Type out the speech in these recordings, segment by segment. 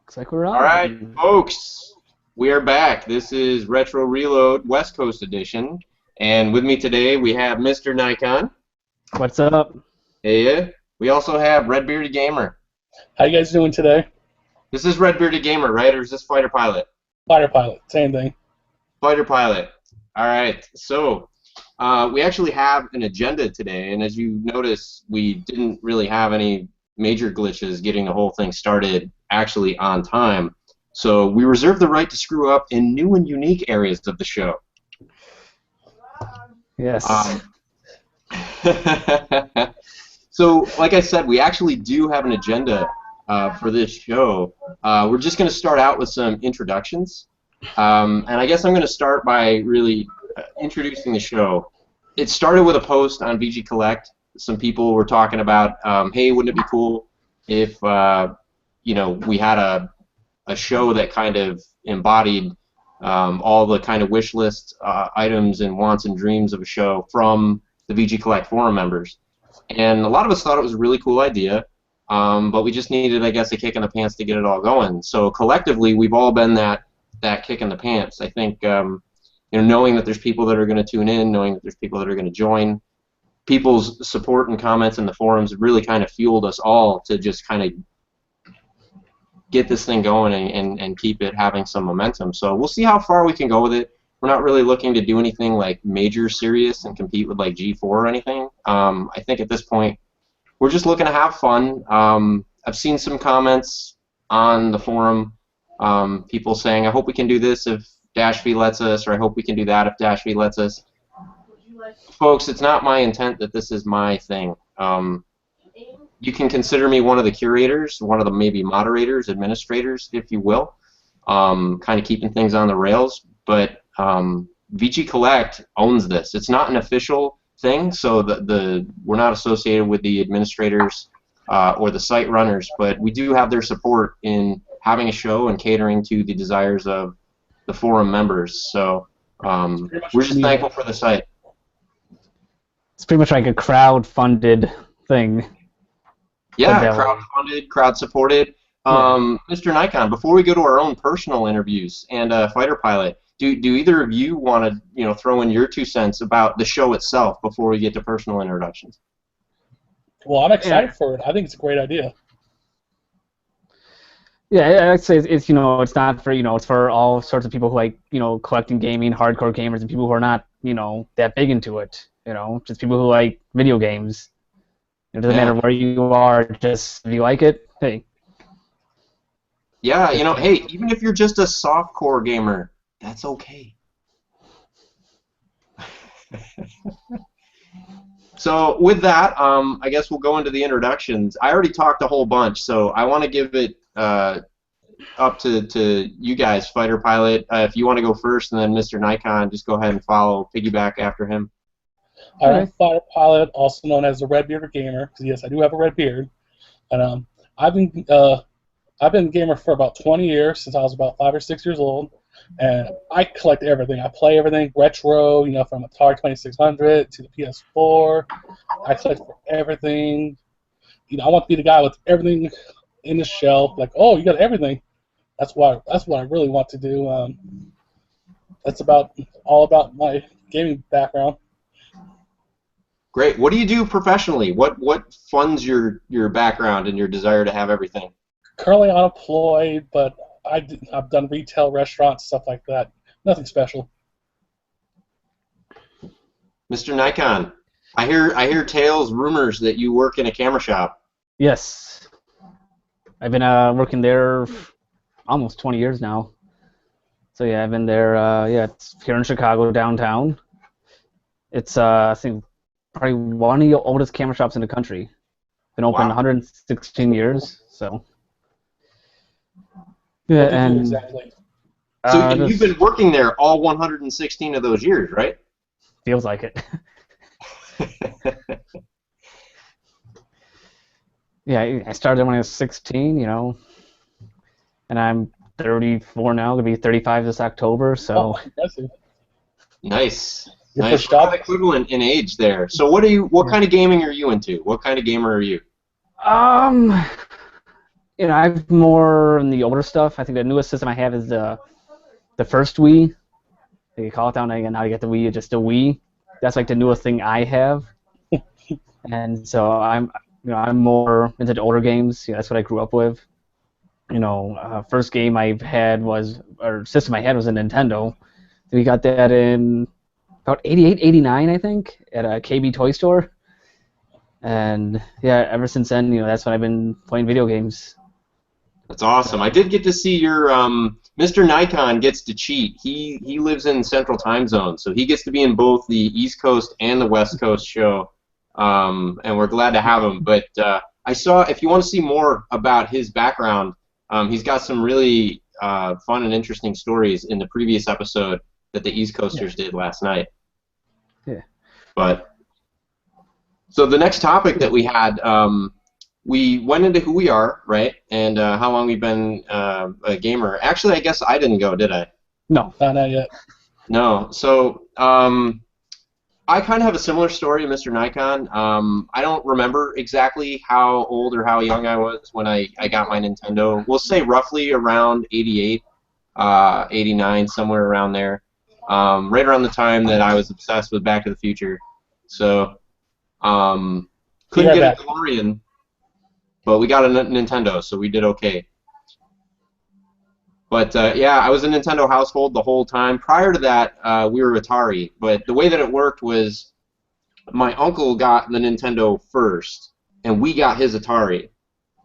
Looks like we're All right, on. folks, we are back. This is Retro Reload West Coast Edition, and with me today we have Mr. Nikon. What's up? Hey, we also have Red Bearded Gamer. How you guys doing today? This is Red Bearded Gamer, right, or is this Fighter Pilot? Fighter Pilot, same thing. Fighter Pilot. All right, so we actually have an agenda today, and as you notice, we didn't really have any major glitches getting the whole thing started actually on time. So we reserve the right to screw up in new and unique areas of the show. Yes. So, like I said, we actually do have an agenda for this show. We're just going to start out with some introductions. And I guess I'm going to start by really introducing the show. It started with a post on VG Collect. Some people were talking about, hey, wouldn't it be cool if you know, we had a show that kind of embodied all the kind of wish list items and wants and dreams of a show from the VG Collect forum members. And a lot of us thought it was a really cool idea, but we just needed, I guess, a kick in the pants to get it all going. So collectively, we've all been that kick in the pants. I think, you know, knowing that there's people that are going to tune in, knowing that there's people that are going to join, people's support and comments in the forums really kind of fueled us all to just kind of get this thing going and keep it having some momentum. So we'll see how far we can go with it. We're not really looking to do anything like major serious and compete with like G4 or anything. I think at this point we're just looking to have fun. I've seen some comments on the forum, people saying, I hope we can do this if Dash V lets us, or I hope we can do that if Dash V lets us. Folks, it's not my intent that this is my thing. You can consider me one of the curators, one of the maybe moderators, administrators, if you will, kind of keeping things on the rails. But VG Collect owns this. It's not an official thing, so we're not associated with the administrators or the site runners, but we do have their support in having a show and catering to the desires of the forum members. So we're just thankful for the site. It's pretty much like a crowd-funded thing. Yeah, crowd-funded, crowd-supported. Mr. Nikon, before we go to our own personal interviews and Fighter Pilot, do either of you want to throw in your 2 cents about the show itself before we get to personal introductions? Well, I'm excited for it. I think it's a great idea. Yeah, I'd say it's it's not for it's for all sorts of people who like collecting gaming, hardcore gamers, and people who are not that big into it. Just people who like video games. It doesn't matter where you are, just if you like it, hey. Yeah, hey, even if you're just a softcore gamer, that's okay. So with that, I guess we'll go into the introductions. I already talked a whole bunch, so I want to give it up to you guys, Fighter Pilot. If you want to go first, and then Mr. Nikon, just go ahead and follow, piggyback after him. I'm Fighter Pilot, also known as the Red Bearded Gamer, because yes, I do have a red beard. And I've been a gamer for about 20 years, since I was about 5 or 6 years old, and I collect everything. I play everything retro, from Atari 2600 to the PS4. I collect for everything. I want to be the guy with everything in the shelf. Like, oh, you got everything. That's what I really want to do. That's all about my gaming background. Great. What do you do professionally? What funds your background and your desire to have everything? Currently unemployed, but I've done retail, restaurants, stuff like that. Nothing special. Mr. Nikon, I hear tales, rumors that you work in a camera shop. Yes. I've been working there almost 20 years now. So yeah, I've been there. It's here in Chicago, downtown. It's I think probably one of the oldest camera shops in the country. Been open 116 years. So. Yeah, and exactly. So you've been working there all 116 of those years, right? Feels like it. Yeah, I started when I was 16, and I'm 34 now. Gonna be 35 this October. So. Oh, impressive. Nice. Your Nice. first job? Equivalent in age there. So what kind of gaming are you into? What kind of gamer are you? I'm more in the older stuff. I think the newest system I have is the first Wii. They call it down again. Now you get the Wii, just a Wii. That's like the newest thing I have. And so I'm more into the older games. That's what I grew up with. First game I had was, or system I had was a Nintendo. We got that in about 88, 89, I think, at a KB Toy Store. And yeah, ever since then, that's when I've been playing video games. That's awesome. I did get to see your Mr. Nikon gets to cheat. He lives in Central Time Zone, so he gets to be in both the East Coast and the West Coast show, and we're glad to have him. But I saw, if you want to see more about his background, he's got some really fun and interesting stories in the previous episode that the East Coasters did last night. Yeah. But so the next topic that we had. We went into who we are, right, and how long we've been a gamer. Actually, I guess I didn't go, did I? No. Not yet. No. So I kind of have a similar story to Mr. Nikon. I don't remember exactly how old or how young I was when I got my Nintendo. We'll say roughly around 88, 89, somewhere around there. Right around the time that I was obsessed with Back to the Future. So couldn't get a DeLorean. But we got a Nintendo, so we did okay. But yeah, I was a Nintendo household the whole time. Prior to that, we were Atari. But the way that it worked was my uncle got the Nintendo first, and we got his Atari.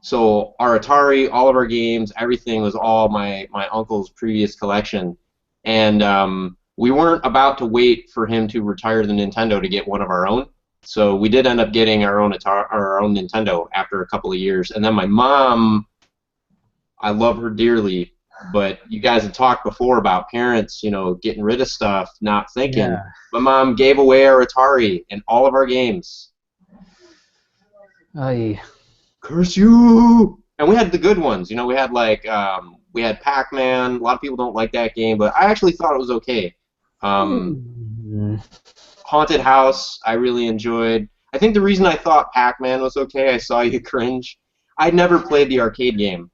So our Atari, all of our games, everything was all my uncle's previous collection. And we weren't about to wait for him to retire the Nintendo to get one of our own. So we did end up getting our own Nintendo after a couple of years. And then my mom, I love her dearly, but you guys had talked before about parents, getting rid of stuff, not thinking. Yeah. My mom gave away our Atari and all of our games. Aye. Curse you! And we had the good ones. We had we had Pac-Man. A lot of people don't like that game, but I actually thought it was okay. Haunted House, I really enjoyed. I think the reason I thought Pac-Man was okay, I saw you cringe. I'd never played the arcade game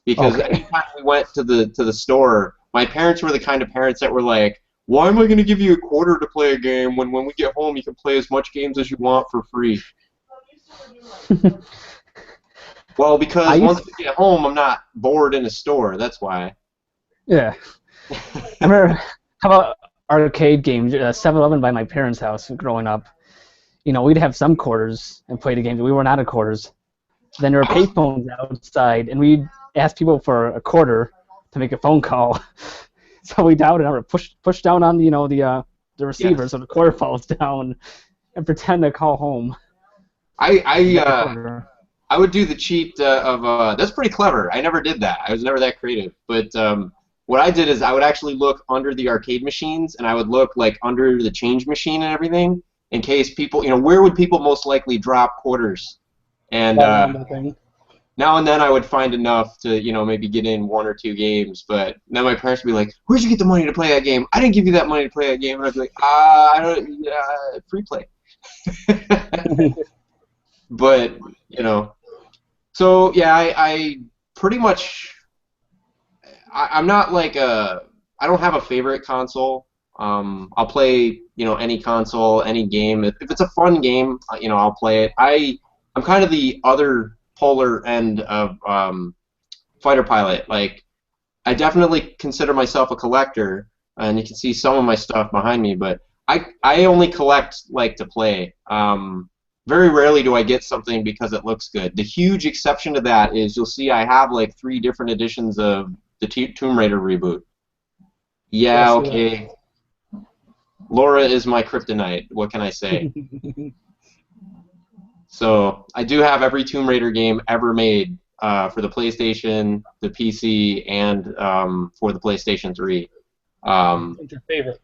because anytime we went to the store, my parents were the kind of parents that were like, "Why am I going to give you a quarter to play a game when we get home you can play as much games as you want for free?" Well, because once we get home, I'm not bored in a store. That's why. Yeah. I remember. How about arcade games? 7-Eleven by my parents' house growing up. We'd have some quarters and play the games. We were out of quarters. Then there were payphones outside, and we'd ask people for a quarter to make a phone call. So we dialed it, or push down on the receiver so the quarter falls down, and pretend to call home. I would do the cheat of that's pretty clever. I never did that. I was never that creative. But what I did is I would actually look under the arcade machines, and I would look under the change machine and everything, in case people, where would people most likely drop quarters? And now and then I would find enough to, maybe get in 1 or 2 games. But then my parents would be like, "Where'd you get the money to play that game? I didn't give you that money to play that game." And I'd be like, I don't, free play. But, so yeah, I pretty much, I'm not I don't have a favorite console. I'll play, any console, any game. If it's a fun game, I'll play it. I'm kind of the other polar end of Fighter Pilot. I definitely consider myself a collector, and you can see some of my stuff behind me, but I only collect to play. Very rarely do I get something because it looks good. The huge exception to that is you'll see I have 3 different editions of the Tomb Raider reboot. Yeah, okay. Laura is my kryptonite. What can I say? So I do have every Tomb Raider game ever made for the PlayStation, the PC, and for the PlayStation 3. What's your favorite?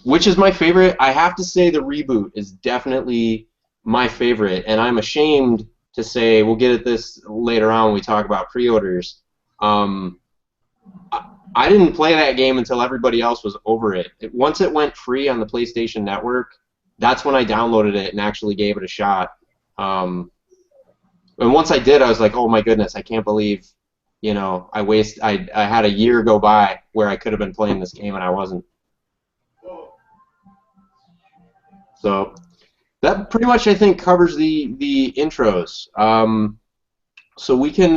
Which is my favorite? I have to say the reboot is definitely my favorite, and I'm ashamed to say, we'll get at this later on when we talk about pre-orders. I didn't play that game until everybody else was over it. Once it went free on the PlayStation Network, that's when I downloaded it and actually gave it a shot. But And once I did, I was like, oh my goodness, I can't believe, I had a year go by where I could have been playing this game and I wasn't. So that pretty much, I think, covers the intros. So we can,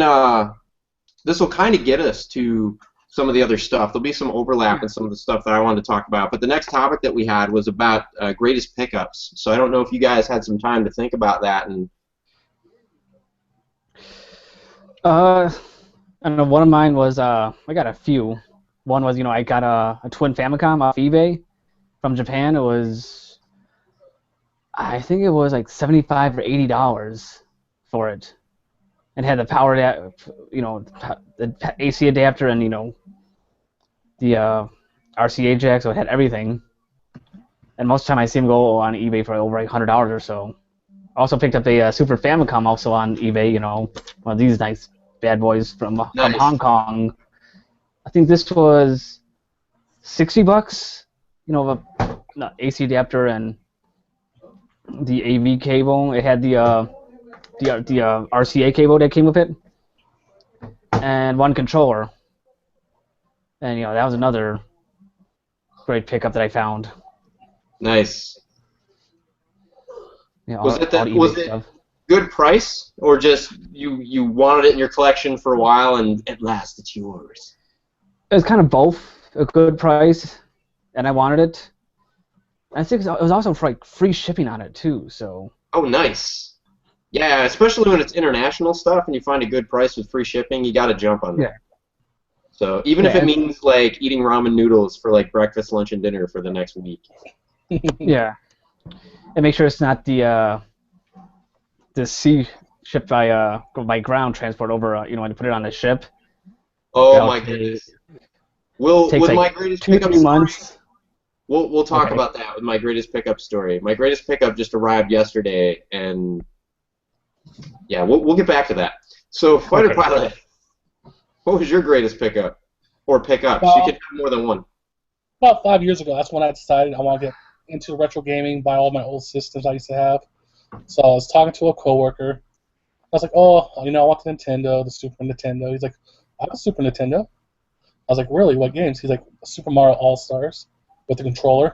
this will kind of get us to some of the other stuff. There'll be some overlap in some of the stuff that I wanted to talk about. But the next topic that we had was about greatest pickups. So I don't know if you guys had some time to think about that. And I don't know. One of mine was I got a few. One was I got a twin Famicom off eBay from Japan. It was, I think it was like $75 or $80 for it, and had the power the AC adapter and the RCA jack, so it had everything. And most of the time I see them go on eBay for over $100 or so. I also picked up a Super Famicom also on eBay. One of these nice bad boys from Hong Kong. I think this was $60. AC adapter and the AV cable. It had the RCA cable that came with it, and one controller. And that was another great pickup that I found. Nice. Was it stuff. Good price, or just you wanted it in your collection for a while and at last it's yours? It was kind of both. A good price, and I wanted it. I think it was also for like free shipping on it too. So. Oh, nice. Yeah, especially when it's international stuff and you find a good price with free shipping, you got to jump on that. Yeah. So even if it means like eating ramen noodles for like breakfast, lunch, and dinner for the next week. Yeah. And make sure it's not the sea shipped by ground transport over. When you put it on the ship. Oh my goodness. With like my greatest 2 to 3 months. We'll talk about that with my greatest pickup story. My greatest pickup just arrived yesterday, and yeah, we'll get back to that. So, Fighter Pilot, what was your greatest pickup or pickups? You can have more than one. About 5 years ago, that's when I decided I want to get into retro gaming, buy all my old systems I used to have. So I was talking to a coworker. I was like, oh, I want the Nintendo, the Super Nintendo. He's like, I have a Super Nintendo. I was like, really? What games? He's like, Super Mario All-Stars with the controller.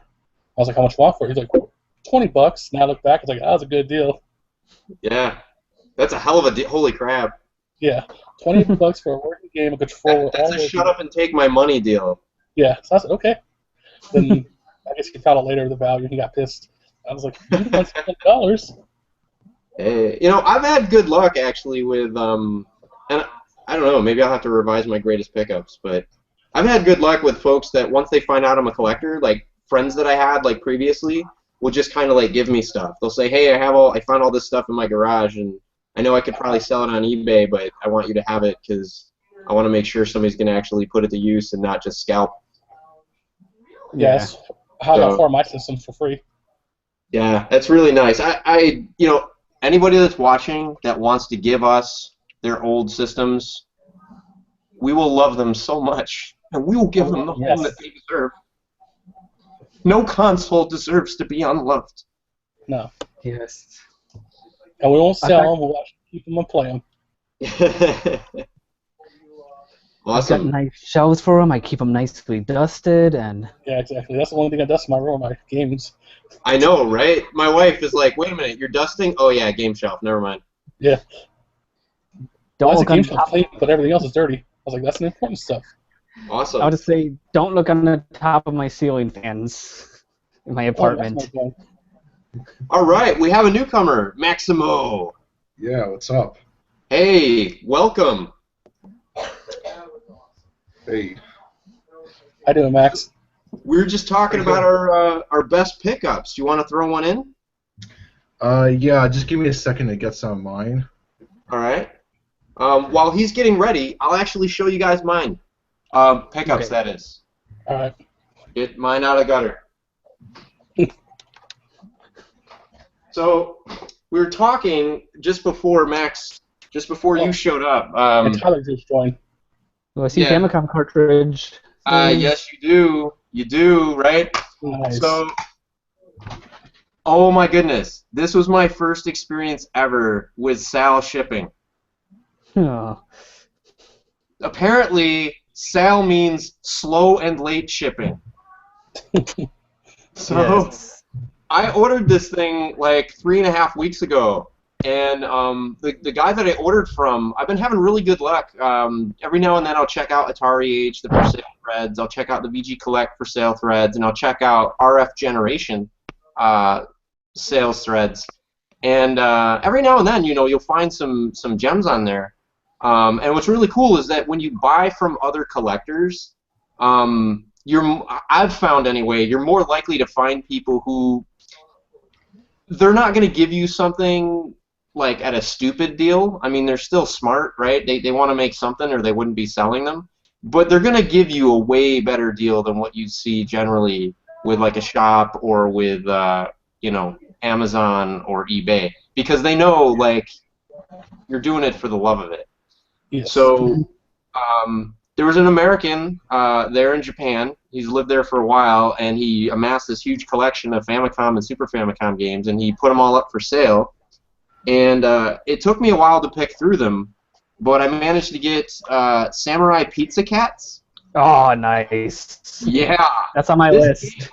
I was like, how much you want for it? He's like, $20. Now I look back, it's like, that was a good deal. Yeah. That's a hell of a deal. Holy crap. Yeah. $20 for a working game, a controller. That's a shut up and take my money deal. Yeah. So I said, okay. Then I guess he found out later the value and he got pissed. I was like, $20. Hey, I've had good luck actually with and I don't know, maybe I'll have to revise my greatest pickups, but I've had good luck with folks that once they find out I'm a collector, like friends that I had like previously, will just kind of like give me stuff. They'll say, hey, I found all this stuff in my garage, and I know I could probably sell it on eBay, but I want you to have it because I want to make sure somebody's going to actually put it to use and not just scalp. Yes. How about for my systems for free? Yeah, that's really nice. Anybody that's watching that wants to give us their old systems, we will love them so much, and we will give them the home that they deserve. No console deserves to be unloved. No. Yes. And we won't sell them, we'll actually keep them and play them. Awesome. I've got nice shelves for them. I keep them nicely dusted, and yeah, exactly. That's the only thing I dust in my room, my games. I know, right? My wife is like, "Wait a minute, you're dusting? Oh yeah, game shelf. Never mind." Yeah. Don't look game shelf clean, but everything else is dirty. I was like, that's the important stuff. Awesome. I would say, don't look on the top of my ceiling fans in my apartment. All right, we have a newcomer, Maximo. Yeah, what's up? Hey, welcome. Hey. How doing, Max? We were just talking about our best pickups. Do you want to throw one in? Yeah, just give me a second to get some of mine. All right. While he's getting ready, I'll actually show you guys mine. Pickups, that is. All right. Get mine out of the gutter. So we were talking just before you showed up. Tyler just joined. Well, I see Famicom cartridge. Yes, you do. You do, right? Nice. So, oh my goodness, this was my first experience ever with Sal shipping. Oh. Apparently, SAL means slow and late shipping. So Yes. I ordered this thing like 3.5 weeks ago, and the guy that I ordered from, I've been having really good luck. Every now and then I'll check out Atari Age, the for sale threads. I'll check out the VG Collect for sale threads, and I'll check out RF Generation sales threads. And every now and then, you'll find some gems on there. And what's really cool is that when you buy from other collectors, I've found anyway, you're more likely to find people who they're not going to give you something like at a stupid deal. I mean, they're still smart, right? They want to make something or they wouldn't be selling them. But they're going to give you a way better deal than what you see generally with like a shop or with, Amazon or eBay. Because they know, like, you're doing it for the love of it. Yes. So there was an American there in Japan. He's lived there for a while, and he amassed this huge collection of Famicom and Super Famicom games, and he put them all up for sale. And it took me a while to pick through them, but I managed to get Samurai Pizza Cats. Oh, nice. Yeah. That's on my list.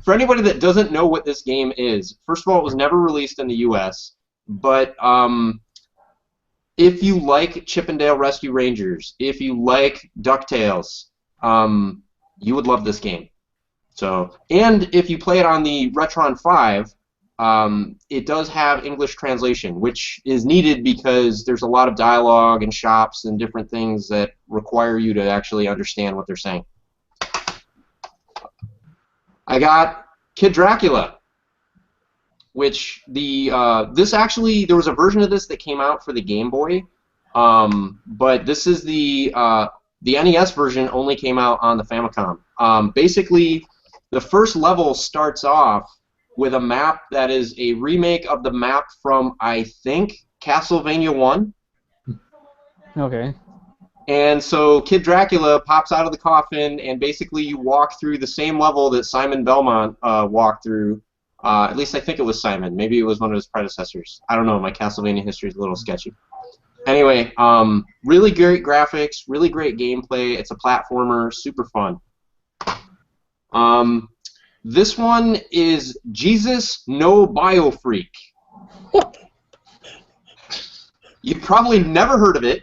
For anybody that doesn't know what this game is, first of all, it was never released in the U.S., but if you like Chip 'n Dale Rescue Rangers, if you like DuckTales, you would love this game. So, and if you play it on the Retron 5, it does have English translation, which is needed because there's a lot of dialogue and shops and different things that require you to actually understand what they're saying. I got Kid Dracula, which this actually, there was a version of this that came out for the Game Boy, but this is the NES version only came out on the Famicom. Basically, the first level starts off with a map that is a remake of the map from, I think, Castlevania 1. Okay. And so Kid Dracula pops out of the coffin, and basically you walk through the same level that Simon Belmont walked through. At least I think it was Simon. Maybe it was one of his predecessors. I don't know. My Castlevania history is a little sketchy. Anyway, really great graphics, really great gameplay. It's a platformer, super fun. This one is Jesus No Biofreak. You've probably never heard of it.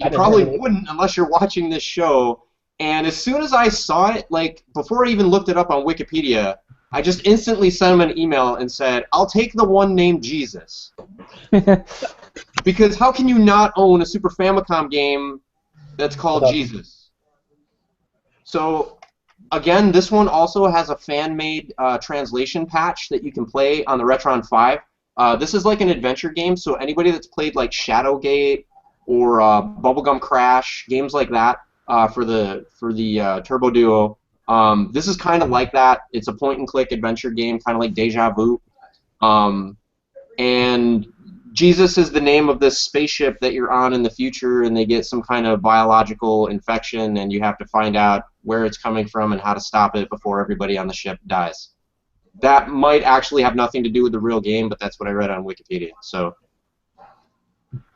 You probably wouldn't unless you're watching this show. And as soon as I saw it, like before I even looked it up on Wikipedia, I just instantly sent him an email and said, I'll take the one named Jesus. Because how can you not own a Super Famicom game that's called Jesus? So, again, this one also has a fan-made translation patch that you can play on the Retron 5. This is like an adventure game, so anybody that's played like Shadowgate or Bubblegum Crash, games like that for the Turbo Duo, this is kind of like that. It's a point-and-click adventure game, kind of like Deja Vu. And Jesus is the name of this spaceship that you're on in the future, and they get some kind of biological infection, and you have to find out where it's coming from and how to stop it before everybody on the ship dies. That might actually have nothing to do with the real game, but that's what I read on Wikipedia. So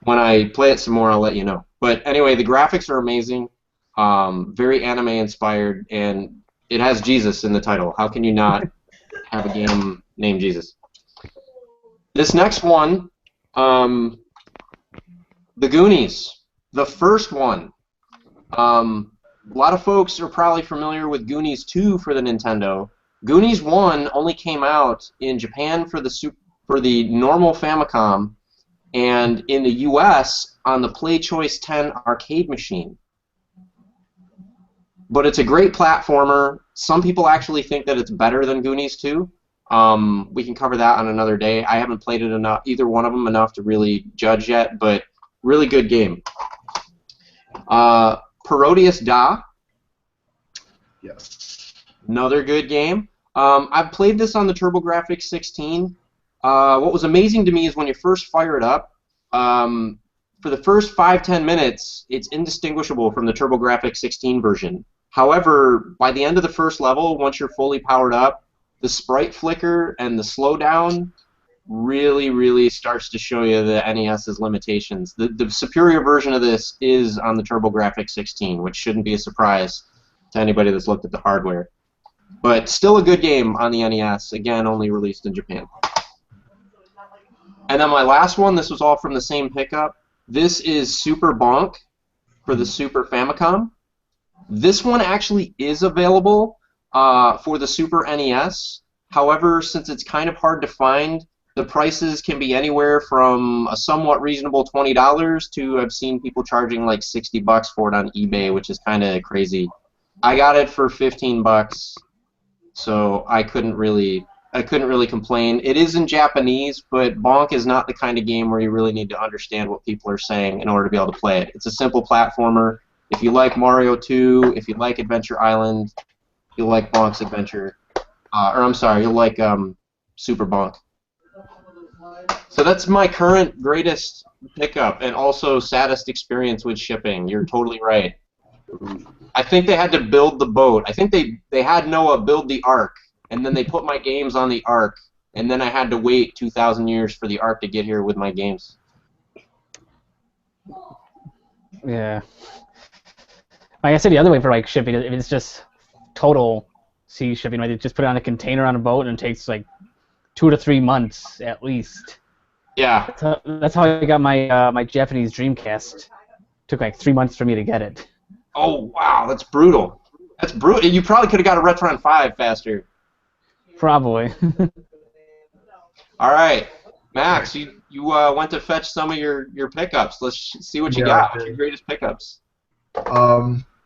when I play it some more, I'll let you know. But anyway, the graphics are amazing, very anime-inspired, and it has Jesus in the title. How can you not have a game named Jesus? This next one, The Goonies, the first one. A lot of folks are probably familiar with Goonies 2 for the Nintendo. Goonies 1 only came out in Japan for the normal Famicom, and in the U.S. on the PlayChoice 10 arcade machine. But it's a great platformer. Some people actually think that it's better than Goonies 2. We can cover that on another day. I haven't played it enough, either one of them enough to really judge yet, but really good game. Parodius Da. Yes. Another good game. I've played this on the TurboGrafx 16. What was amazing to me is when you first fire it up, for the first 5-10 minutes, it's indistinguishable from the TurboGrafx 16 version. However, by the end of the first level, once you're fully powered up, the sprite flicker and the slowdown really, really starts to show you the NES's limitations. The superior version of this is on the TurboGrafx 16, which shouldn't be a surprise to anybody that's looked at the hardware. But still a good game on the NES, again, only released in Japan. And then my last one, this was all from the same pickup. This is Super Bonk for the Super Famicom. This one actually is available for the Super NES. However, since it's kind of hard to find, the prices can be anywhere from a somewhat reasonable $20 to I've seen people charging like $60 for it on eBay, which is kind of crazy. I got it for $15, so I couldn't really complain. It is in Japanese, but Bonk is not the kind of game where you really need to understand what people are saying in order to be able to play it. It's a simple platformer. If you like Mario 2, if you like Adventure Island, you'll like Bonk's Adventure. You'll like Super Bonk. So that's my current greatest pickup and also saddest experience with shipping. You're totally right. I think they had to build the boat. I think they had Noah build the Ark, and then they put my games on the Ark, and then I had to wait 2,000 years for the Ark to get here with my games. Yeah. Like I said, the other way for like shipping, if it's just total sea shipping, right? They just put it on a container on a boat, and it takes like 2 to 3 months at least. Yeah. That's how I got my my Japanese Dreamcast. Took like 3 months for me to get it. Oh wow, that's brutal. That's brutal. You probably could have got a Retron 5 faster. Probably. All right, Max, you went to fetch some of your pickups. Let's see what you got. What's your greatest pickups?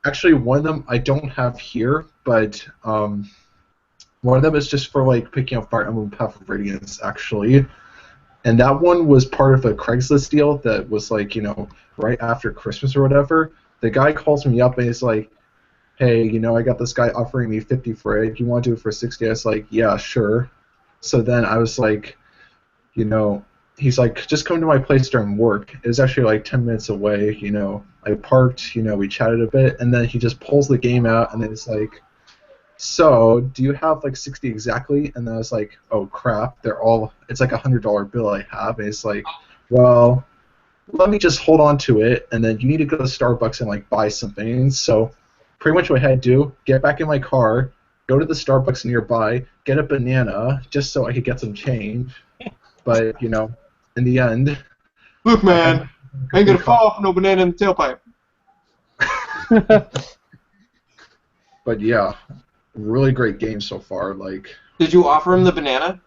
Actually, one of them I don't have here, but one of them is just for like picking up Fire Emblem Path of Radiance, actually. And that one was part of a Craigslist deal that was like, right after Christmas or whatever. The guy calls me up and he's like, hey, I got this guy offering me $50 for it. You want to do it for $60? I was like, yeah, sure. So then I was like, he's like, just come to my place during work. It was actually like 10 minutes away, I parked, we chatted a bit, and then he just pulls the game out, and then it's like, so, do you have like 60 exactly? And then I was like, oh crap, it's like a $100 bill I have, and it's like, well, let me just hold on to it, and then you need to go to Starbucks and like buy something. So, pretty much what I had to do, get back in my car, go to the Starbucks nearby, get a banana, just so I could get some change. But, in the end... Look, man, I ain't gonna fall off no banana in the tailpipe. But yeah, really great game so far. Like, did you offer him the banana?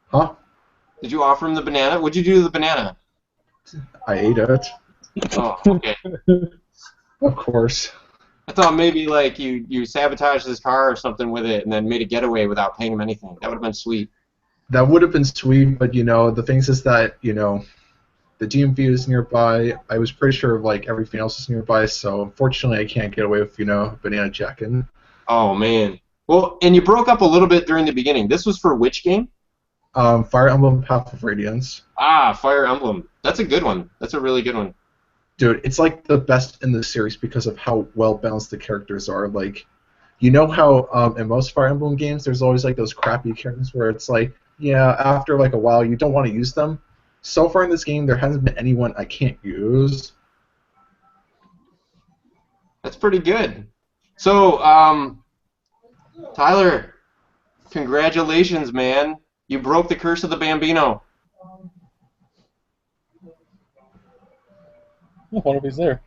Huh? Did you offer him the banana? What'd you do to the banana? I ate it. Oh, okay. Of course. I thought maybe like you sabotaged his car or something with it and then made a getaway without paying him anything. That would have been sweet. That would have been sweet, but the things is that, the DMV is nearby. I was pretty sure like everything else is nearby, so unfortunately I can't get away with, banana jacking. Oh man. Well, and you broke up a little bit during the beginning. This was for which game? Fire Emblem Path of Radiance. Ah, Fire Emblem. That's a good one. That's a really good one. Dude, it's like the best in the series because of how well balanced the characters are. Like, how in most Fire Emblem games there's always like those crappy characters where it's like, yeah, after like a while you don't want to use them. So far in this game there hasn't been anyone I can't use. That's pretty good. So, Tyler, congratulations, man. You broke the curse of the Bambino. I wonder if he's there.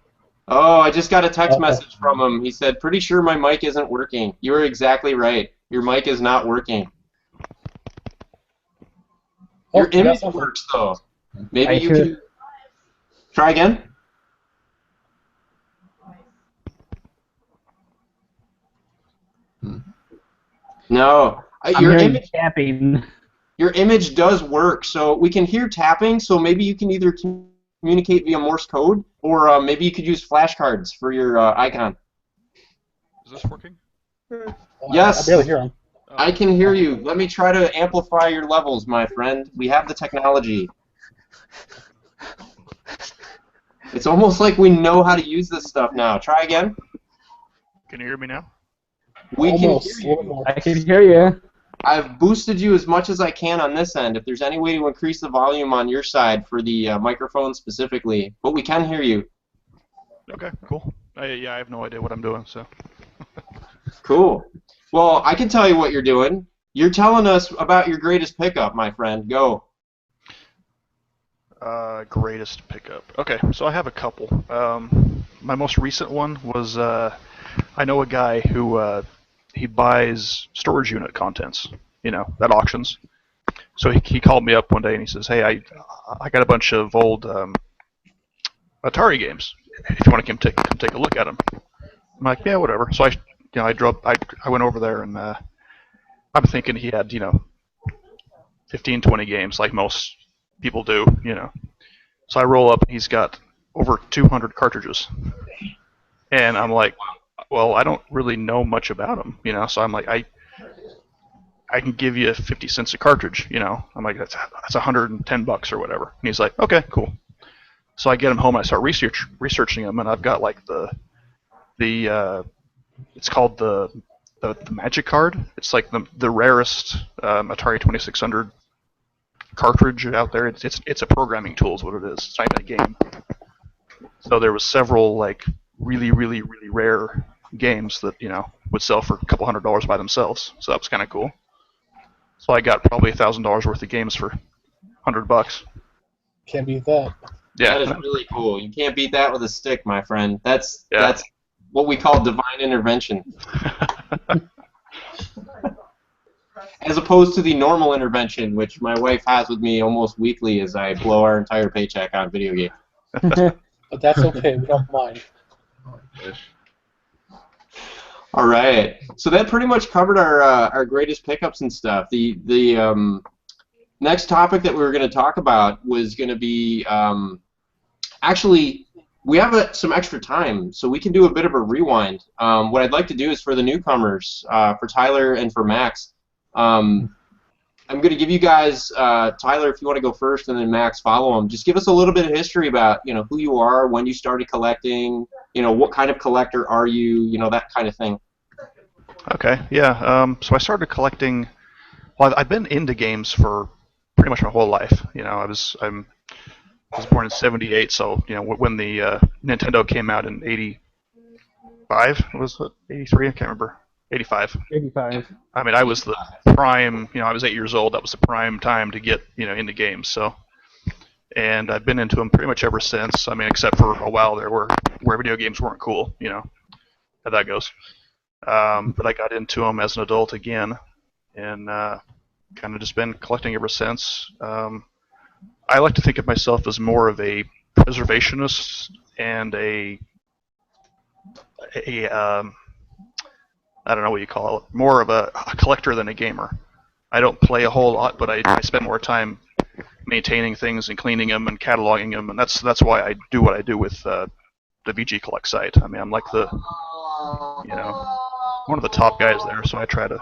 Oh, I just got a text message from him. He said, pretty sure my mic isn't working. You were exactly right. Your mic is not working. Your image works, though. Maybe you can... Try again? No. Your image does work, so we can hear tapping, so maybe you can either communicate via Morse code, or maybe you could use flashcards for your icon. Is this working? Yes. I barely hear him. I can hear you. Let me try to amplify your levels, my friend. We have the technology. It's almost like we know how to use this stuff now. Try again. Can you hear me now? We Almost. can hear you. I can hear you. I've boosted you as much as I can on this end. If there's any way to increase the volume on your side for the microphone specifically, but we can hear you. Okay, cool. Yeah, I have no idea what I'm doing, so. Cool. Well, I can tell you what you're doing. You're telling us about your greatest pickup, my friend. Go. Greatest pickup. Okay, so I have a couple. My most recent one was I know a guy who he buys storage unit contents, at auctions. So he called me up one day and he says, "Hey, I got a bunch of old Atari games. If you want to come take a look at them." I'm like, "Yeah, whatever." So I went over there and I'm thinking he had 15, 20 games like most people do, So I roll up and he's got over 200 cartridges, and I'm like, well, I don't really know much about them, So I'm like, I can give you 50 cents a cartridge, I'm like, that's $110 or whatever. And he's like, okay, cool. So I get him home and I start researching them, and I've got like the it's called the Magic Card. It's like the rarest Atari 2600 cartridge out there. It's a programming tool is what it is. It's not even a game. So there was several like really, really, really rare games that would sell for a couple $100s by themselves. So that was kind of cool. So I got probably $1,000 worth of games for $100. Can't beat that. That Yeah, is really cool. You can't beat that with a stick, my friend. That's Yeah. what we call divine intervention, as opposed to the normal intervention, which my wife has with me almost weekly as I blow our entire paycheck on video games. But that's okay. We don't mind. All right. So that pretty much covered our greatest pickups and stuff. The next topic that we were going to talk about was going to be actually, we have some extra time, so we can do a bit of a rewind. What I'd like to do is for the newcomers, for Tyler and for Max, I'm going to give you guys, Tyler, if you want to go first, and then Max follow him. Just give us a little bit of history about, who you are, when you started collecting, what kind of collector are you, that kind of thing. Okay, yeah. So I started collecting. Well, I've been into games for pretty much my whole life. I was born in '78, so when the Nintendo came out in '85, was it '83? I can't remember. '85. 85. I mean, I was the prime. I was 8 years old. That was the prime time to get into games. So, and I've been into them pretty much ever since. I mean, except for a while there where video games weren't cool. How that goes. But I got into them as an adult again, and kind of just been collecting ever since. I like to think of myself as more of a preservationist and a I don't know what you call it, more of a collector than a gamer. I don't play a whole lot, but I spend more time maintaining things and cleaning them and cataloging them, and that's why I do what I do with the VG Collect site. I mean, I'm like one of the top guys there, so I try to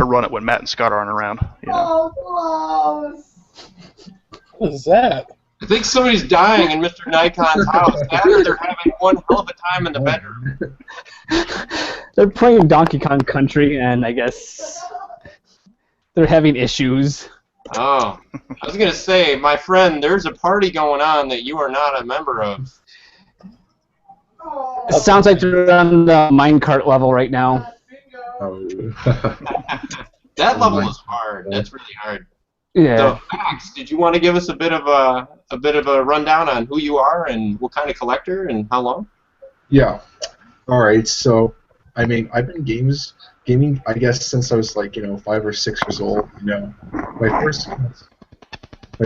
run it when Matt and Scott aren't around. What is that? I think somebody's dying in Mr. Nikon's house. Or they're having one hell of a time in the bedroom. They're playing Donkey Kong Country, and I guess they're having issues. Oh, I was going to say, my friend, there's a party going on that you are not a member of. It sounds like they're on the minecart level right now. Oh. That level is hard. That's really hard. Yeah. So, Max, did you want to give us a bit of a rundown on who you are and what kind of collector and how long? Yeah. All right. So, I mean, I've been gaming, I guess, since I was like 5 or 6 years old. My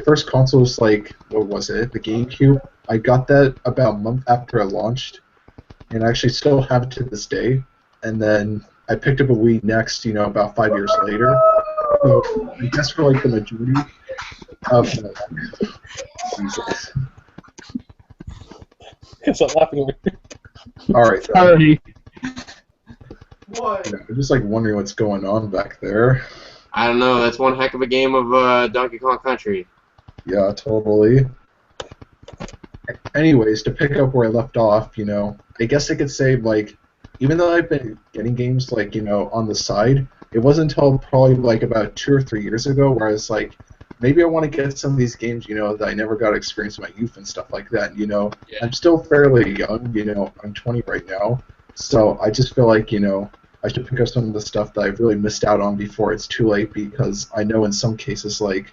first console was like, what was it? The GameCube. I got that about a month after it launched, and I actually still have it to this day. And then I picked up a Wii next, about 5 years later. So I guess for like the majority of Jesus. It's not laughing over here. All right. Sorry. I'm just like wondering what's going on back there. I don't know. That's one heck of a game of Donkey Kong Country. Yeah, totally. Anyways, to pick up where I left off, I guess I could say, like, even though I've been getting games, like, on the side, it wasn't until probably like about 2 or 3 years ago where I was like, maybe I want to get some of these games, that I never got to experience in my youth and stuff like that. Yeah. I'm still fairly young, I'm 20 right now, so I just feel like, I should pick up some of the stuff that I've really missed out on before it's too late, because I know in some cases, like,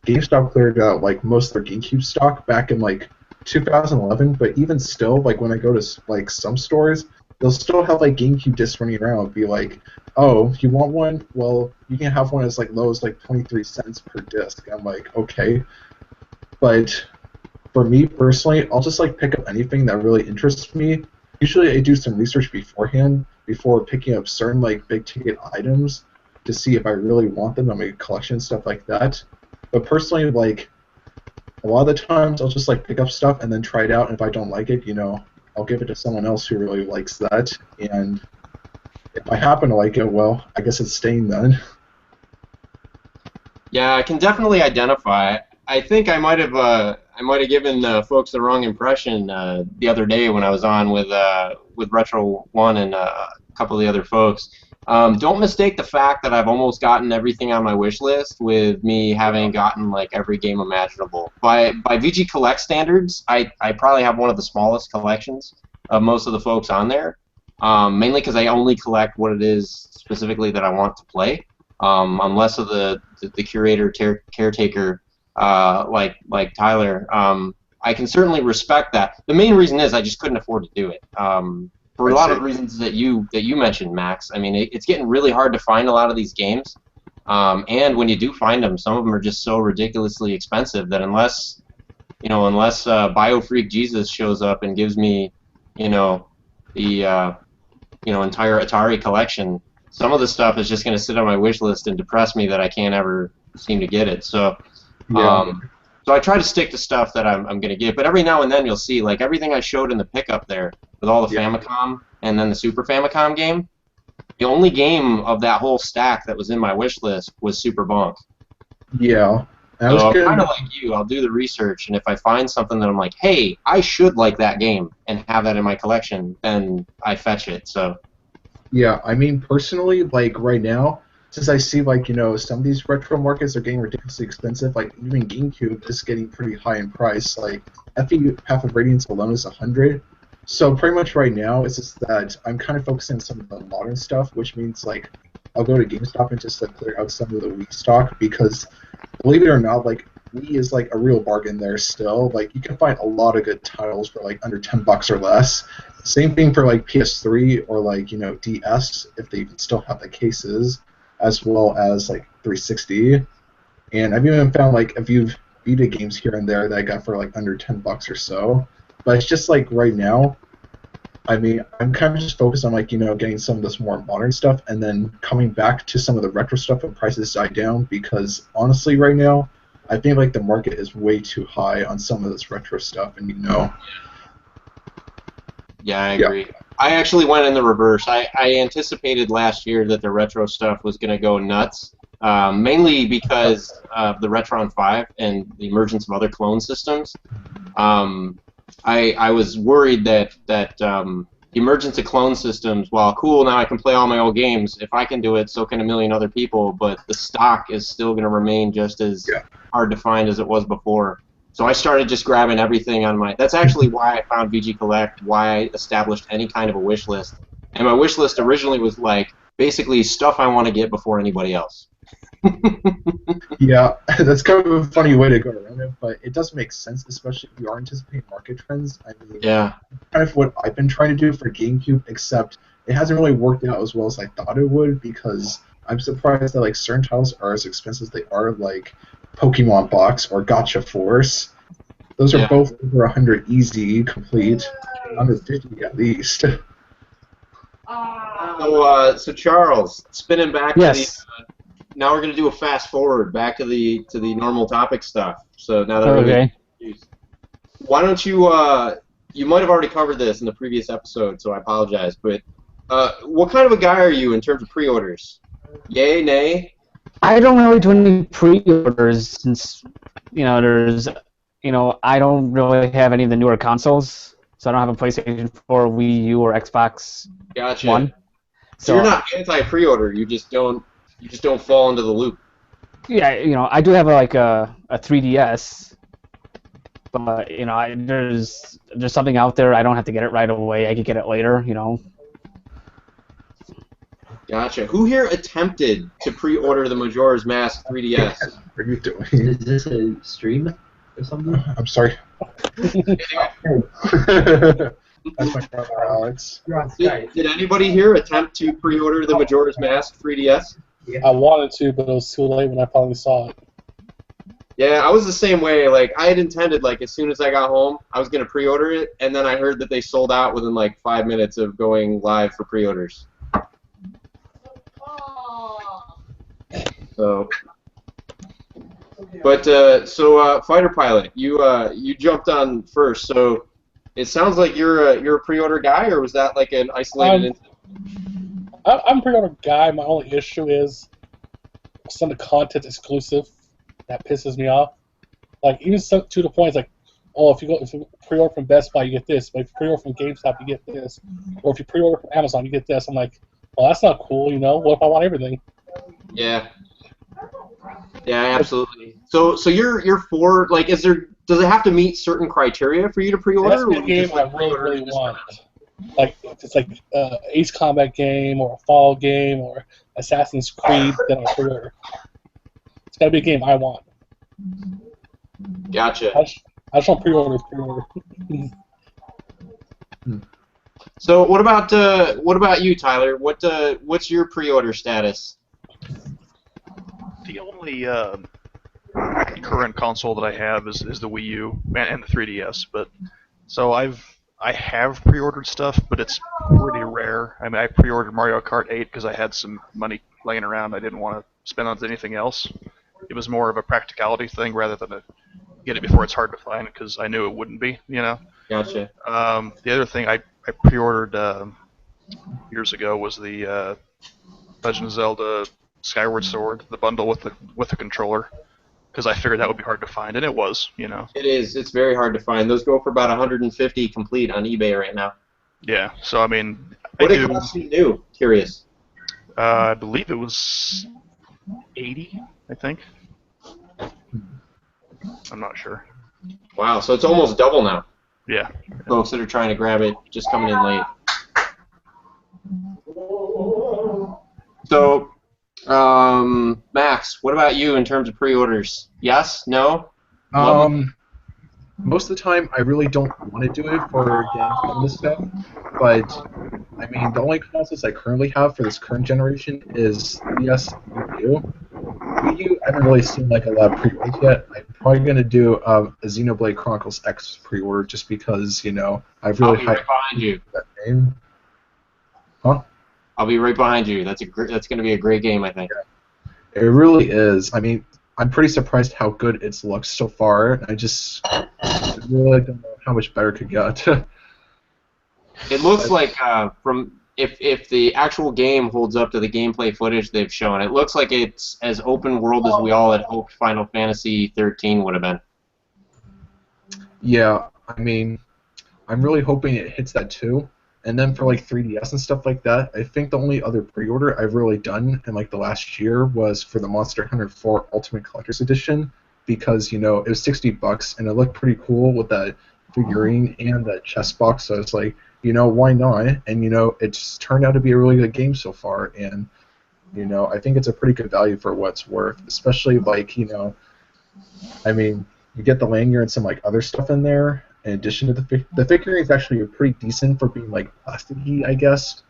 GameStop cleared out, like, most of their GameCube stock back in, like, 2011, but even still, like, when I go to, like, some stores, they'll still have, like, GameCube discs running around and be like, oh, you want one? Well, you can have one as, like, low as, like, 23 cents per disc. I'm like, okay. But for me, personally, I'll just, like, pick up anything that really interests me. Usually I do some research beforehand, before picking up certain, like, big-ticket items to see if I really want them in my collection and stuff like that. But personally, like, a lot of the times I'll just, like, pick up stuff and then try it out, and if I don't like it, I'll give it to someone else who really likes that, and if I happen to like it, well, I guess it's staying then. Yeah, I can definitely identify. I think I might have given folks the wrong impression the other day when I was on with Retro One and a couple of the other folks. Don't mistake the fact that I've almost gotten everything on my wish list with me having gotten like every game imaginable. By VG Collect standards, I probably have one of the smallest collections of most of the folks on there. Mainly because I only collect what it is specifically that I want to play. I'm less of the curator caretaker like Tyler. I can certainly respect that. The main reason is I just couldn't afford to do it. For a lot of the reasons that you mentioned, Max. I mean, it's getting really hard to find a lot of these games, and when you do find them, some of them are just so ridiculously expensive that unless BioFreak Jesus shows up and gives me, the entire Atari collection, some of the stuff is just going to sit on my wish list and depress me that I can't ever seem to get it. So, so I try to stick to stuff that I'm going to get. But every now and then you'll see, like everything I showed in the pickup there with all the Famicom and then the Super Famicom game, the only game of that whole stack that was in my wish list was Super Bonk. Yeah. So I'm kind of like you. I'll do the research, and if I find something that I'm like, hey, I should like that game and have that in my collection, then I fetch it. So. Yeah, I mean, personally, like right now, since I see like some of these retro markets are getting ridiculously expensive, like even GameCube is getting pretty high in price. Like FE Path of Radiance alone is $100. So pretty much right now, it's just that I'm kind of focusing on some of the modern stuff, which means like I'll go to GameStop and just like clear out some of the Wii stock, because believe it or not, like Wii is like a real bargain there still. Like you can find a lot of good titles for like under $10 or less. Same thing for like PS3 or like DS if they even still have the cases, as well as like 360. And I've even found like a few Vita games here and there that I got for like under $10 or so. But it's just like right now, I mean, I'm kind of just focused on like getting some of this more modern stuff, and then coming back to some of the retro stuff when prices die down, because honestly right now I think like the market is way too high on some of this retro stuff, and Yeah, I agree. Yeah. I actually went in the reverse. I anticipated last year that the retro stuff was going to go nuts, mainly because of the Retron 5 and the emergence of other clone systems. I was worried that the emergence of clone systems, while cool, now I can play all my old games. If I can do it, so can a million other people, but the stock is still going to remain just as hard to find as it was before. So I started just grabbing everything on my... That's actually why I found VG Collect, why I established any kind of a wish list. And my wish list originally was like, basically stuff I want to get before anybody else. Yeah, that's kind of a funny way to go around it, but it does make sense, especially if you are anticipating market trends. I mean, yeah, kind of what I've been trying to do for GameCube, except it hasn't really worked out as well as I thought it would, because I'm surprised that like certain titles are as expensive as they are, like Pokemon Box or Gotcha Force. Those are both over 100 easy, complete, under 50 at least. So Charles, spinning back to the... now we're going to do a fast forward back to the normal topic stuff. So now that why don't you you might have already covered this in the previous episode, so I apologize, but what kind of a guy are you in terms of pre-orders? Yay, nay? I don't really do any pre-orders since there's I don't really have any of the newer consoles, so I don't have a PlayStation 4, Wii U, or Xbox One. So you're not anti-pre-order. You just don't fall into the loop. Yeah, I do have a 3DS, but there's something out there. I don't have to get it right away. I could get it later. Gotcha. Who here attempted to pre-order the Majora's Mask 3DS? What are you doing? Is this a stream or something? I'm sorry. That's my brother Alex. Did anybody here attempt to pre-order the Majora's Mask 3DS? I wanted to, but it was too late when I finally saw it. Yeah, I was the same way. Like, I had intended, like, as soon as I got home, I was going to pre-order it, and then I heard that they sold out within, like, 5 minutes of going live for pre-orders. So, but, Fighter Pilot, you jumped on first, so it sounds like you're a pre-order guy, or was that, like, an isolated incident? I'm a pre-order guy. My only issue is some of the content exclusive. That pisses me off. Like, even to the point, it's like, oh, if you pre-order from Best Buy, you get this. But if you pre-order from GameStop, you get this. Or if you pre-order from Amazon, you get this. I'm like, well, that's not cool, What if I want everything? Yeah. Yeah, absolutely. So you're for, like, does it have to meet certain criteria for you to pre-order? That's the game I really want. Like, if it's like Ace Combat game or a Fall game or Assassin's Creed, then I'll pre-order. It's got to be a game I want. Gotcha. I just want pre-order. So what about you, Tyler? What's your pre-order status? The only current console that I have is the Wii U and the 3DS. But so I have pre-ordered stuff, but it's pretty rare. I mean, I pre-ordered Mario Kart 8 because I had some money laying around. I didn't want to spend on anything else. It was more of a practicality thing rather than a get it before it's hard to find, because I knew it wouldn't be. Gotcha. The other thing I pre-ordered years ago was the Legend of Zelda Skyward Sword, the bundle with the controller, because I figured that would be hard to find, and it was. It is. It's very hard to find. Those go for about 150 complete on eBay right now. Yeah. So I mean, what did it cost you new? Curious. I believe it was 80. I think. I'm not sure. Wow. So it's almost double now. Yeah. Folks that are trying to grab it, just coming in late. So, Max, what about you in terms of pre-orders? Yes? No? Most of the time, I really don't want to do it for games on this stuff, but I mean, the only consoles I currently have for this current generation is DS and Wii U. Wii U, I haven't really seen like a lot of pre-orders yet. I'm probably gonna do a Xenoblade Chronicles X pre-order just because I've really I'll be right behind you. That game. Huh? I'll be right behind you. That's gonna be a great game, I think. It really is. I mean, I'm pretty surprised how good it's looked so far. I really don't know how much better it could get. It looks like from if the actual game holds up to the gameplay footage they've shown, it looks like it's as open world as we all had hoped Final Fantasy 13 would have been. Yeah, I mean, I'm really hoping it hits that too. And then for like 3DS and stuff like that, I think the only other pre-order I've really done in like the last year was for the Monster Hunter 4 Ultimate Collector's Edition, because it was $60 and it looked pretty cool with that figurine and that chest box. So it's like, why not? And it's turned out to be a really good game so far, and I think it's a pretty good value for what it's worth. Especially like I mean, you get the lanyard and some like other stuff in there. In addition to the figurine is actually pretty decent for being like plasticky, I guess.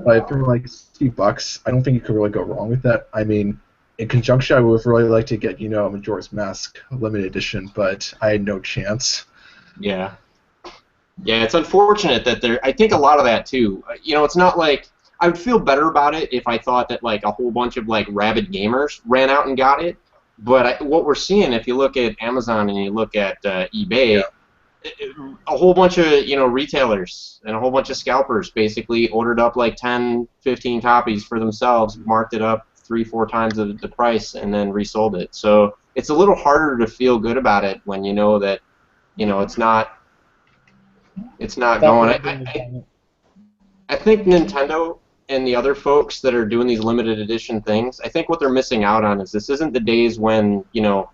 But for like $60, I don't think you could really go wrong with that. I mean, in conjunction, I would really like to get a Majora's Mask limited edition, but I had no chance. Yeah. Yeah, it's unfortunate that I think a lot of that too. It's not like I would feel better about it if I thought that like a whole bunch of like rabid gamers ran out and got it. But what we're seeing, if you look at Amazon and you look at eBay. Yeah. A whole bunch of retailers and a whole bunch of scalpers basically ordered up like 10, 15 copies for themselves, marked it up 3-4 times the price, and then resold it. So it's a little harder to feel good about it when you know that it's not going. I think Nintendo and the other folks that are doing these limited edition things, I think what they're missing out on is this isn't the days when, you know,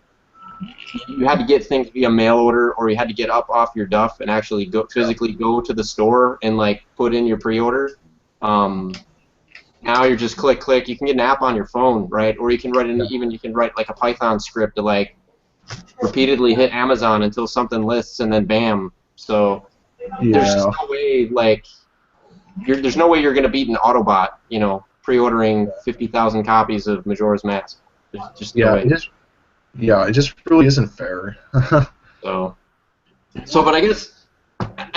you had to get things via mail order, or you had to get up off your duff and actually physically go to the store and like put in your pre-order. Now you're just click. You can get an app on your phone, right? Or you can write you can write like a Python script to like repeatedly hit Amazon until something lists, and then bam. So there's just no way like there's no way you're gonna beat an Autobot, you know, pre-ordering 50,000 copies of Majora's Mask. There's just no way. It just really isn't fair. So, but I